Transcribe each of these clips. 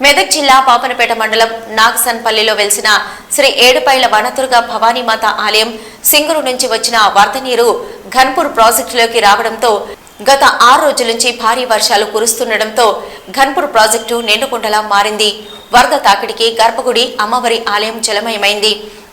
మెదక్ జిల్లా పాపనపేట మండలం నాగసన్పల్లిలో వెలిసిన శ్రీ ఏడుపైల వనదుర్గ భవానీమాత ఆలయం సింగూరు నుంచి వచ్చిన వరద నీరు ఘన్పూర్ ప్రాజెక్టులోకి రావడంతో గత 6 రోజుల నుంచి భారీ వర్షాలు కురుస్తుండటంతో ఘన్పూర్ ప్రాజెక్టు నిండుకుండలా మారింది. వరద తాకిడికి గర్భగుడి అమ్మవారి ఆలయం జలమయమైంది.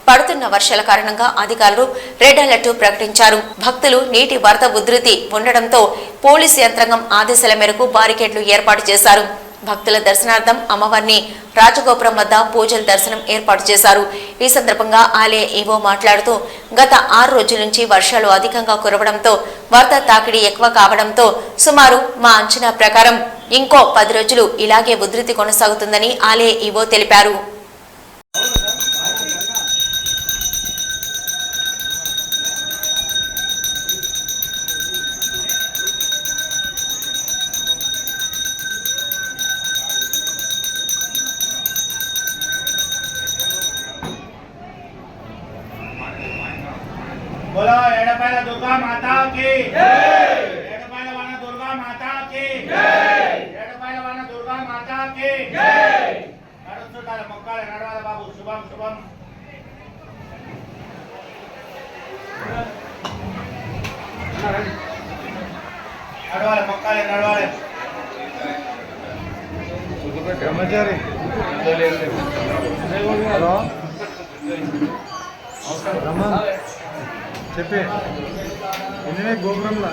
పడుతున్న వర్షాల కారణంగా అధికారులు రెడ్ అలర్ట్ ప్రకటించారు. భక్తులు నీటి వరద ఉధృతి ఉండడంతో పోలీసు యంత్రాంగం ఆదేశాల మేరకు బారికేడ్లు ఏర్పాటు చేశారు. భక్తుల దర్శనార్థం అమ్మవారిని రాజగోపురం వద్ద పూజల దర్శనం ఏర్పాటు చేశారు. ఈ సందర్భంగా ఆలయ ఈవో మాట్లాడుతూ గత 6 రోజుల నుంచి వర్షాలు అధికంగా కురవడంతో వరద తాకిడి ఎక్కువ కావడంతో సుమారు మా అంచనా ప్రకారం ఇంకో 10 రోజులు ఇలాగే ఉధృతి కొనసాగుతుందని ఆలయ ఈవో తెలిపారు. बोलो एडपाल दुर्गा माता की जय। एडपाल वाना दुर्गा माता की जय। एडपाल वाना दुर्गा माता की जय। नडुसुटाल मक्काल नडवाल बाबू शुभम शुभम नडवाल मक्काल नडवाल ब्रह्मचारी हेलो नमस्कार చెప్పే ఎన్నే గోపురంలా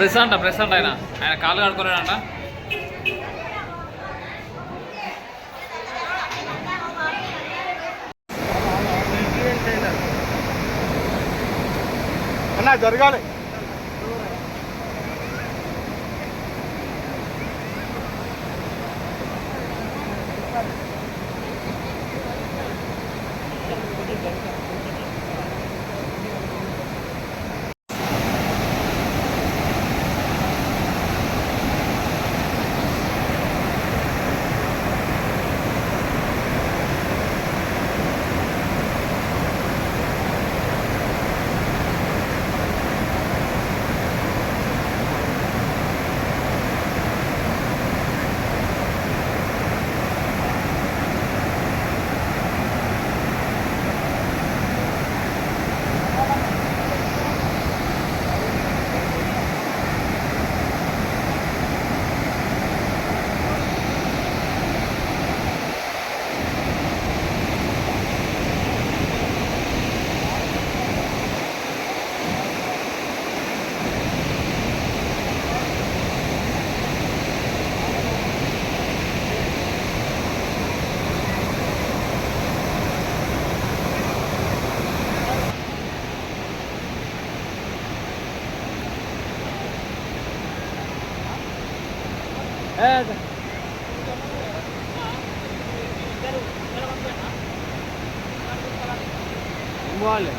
ప్రెసెంట్ ఆయన కాళ్ళు కడుకోలేడంట. అన్నా జరగాలి. Vale.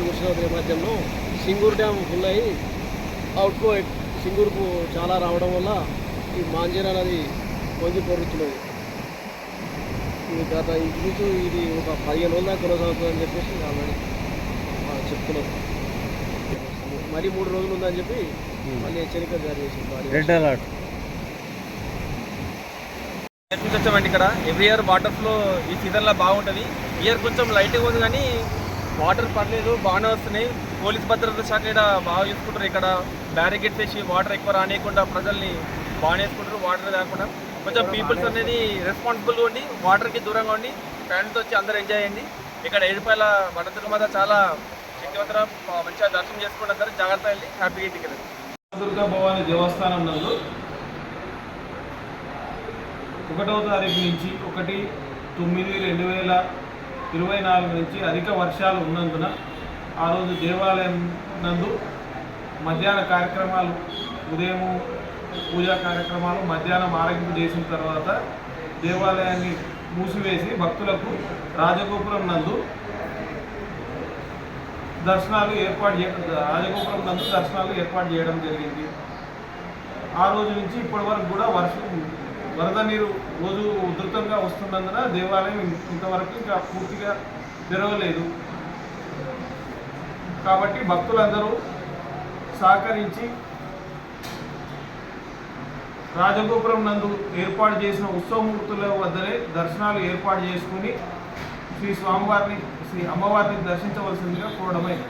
వర్షాలు కురిసిన నేపథ్యంలో సింగూరు డ్యామ్ ఫుల్ అయ్యి అవుట్ఫ్లో సింగూరుకు చాలా రావడం వల్ల ఈ మాంజీరా నది పొంగి పొరుతున్నది. ఇది గత ఇంచుమించు ఇది ఒక 15 రోజుల దాకా కొనసాగుతుందని చెప్పేసి ఆల్రెడీ చెప్తున్నారు. మరి 3 రోజులు ఉందని చెప్పి మళ్ళీ హెచ్చరిక జారీ చేసింది. రెడ్ అలర్ట్ నుంచి వచ్చామండి. ఇక్కడ ఎవ్రీ ఇయర్ వాటర్ ఫ్లో ఈ సీజన్లో బాగుంటుంది. ఇయర్ కొంచెం లైట్గా ఉంది కానీ వాటర్ పర్లేదు, బాగానే వస్తున్నాయి. పోలీస్ భద్రతా శాఖ ఇక్కడ బాగా చూసుకుంటారు. ఇక్కడ బ్యారికేడ్స్ వేసి వాటర్ ఎక్కువ రానియకుండా ప్రజల్ని బాగానే వేసుకుంటారు. వాటర్ లేకుండా కొంచెం పీపుల్స్ అనేది రెస్పాన్సిబుల్గా ఉండి వాటర్కి దూరంగా ఉండి ఫ్యామిలీతో వచ్చి అందరూ ఎంజాయ్ అయ్యింది. ఇక్కడ ఏడుపాయల వనదుర్గమాత చాలా శక్తివంతర మంచిగా దర్శనం చేసుకుంటే అందరూ జాగ్రత్త వెళ్ళి హ్యాపీగా ఇంటికి వెళ్ళారు. దుర్గా భవాని దేవస్థానం నందు 1వ తారీఖు నుంచి 1/9/2024 నుంచి అధిక వర్షాలు ఉన్నందున ఆ రోజు దేవాలయం నందు మధ్యాహ్న కార్యక్రమాలు, ఉదయం పూజా కార్యక్రమాలు మధ్యాహ్నం ఆరగింపు చేసిన తర్వాత దేవాలయాన్ని మూసివేసి భక్తులకు రాజగోపురం నందు దర్శనాలు ఏర్పాటు చేయడం జరిగింది. ఆ రోజు నుంచి ఇప్పటి వరకు కూడా వరద నీరు రోజు ఉధృతంగా వస్తున్నందున దేవాలయం ఇంతవరకు ఇంకా పూర్తిగా తెరవలేదు. కాబట్టి భక్తులందరూ సహకరించి రాజగోపురం నందు ఏర్పాటు చేసిన ఉత్సవమూర్తుల వద్దనే దర్శనాలు ఏర్పాటు చేసుకుని శ్రీ అమ్మవారిని దర్శించవలసిందిగా కోరడమైంది.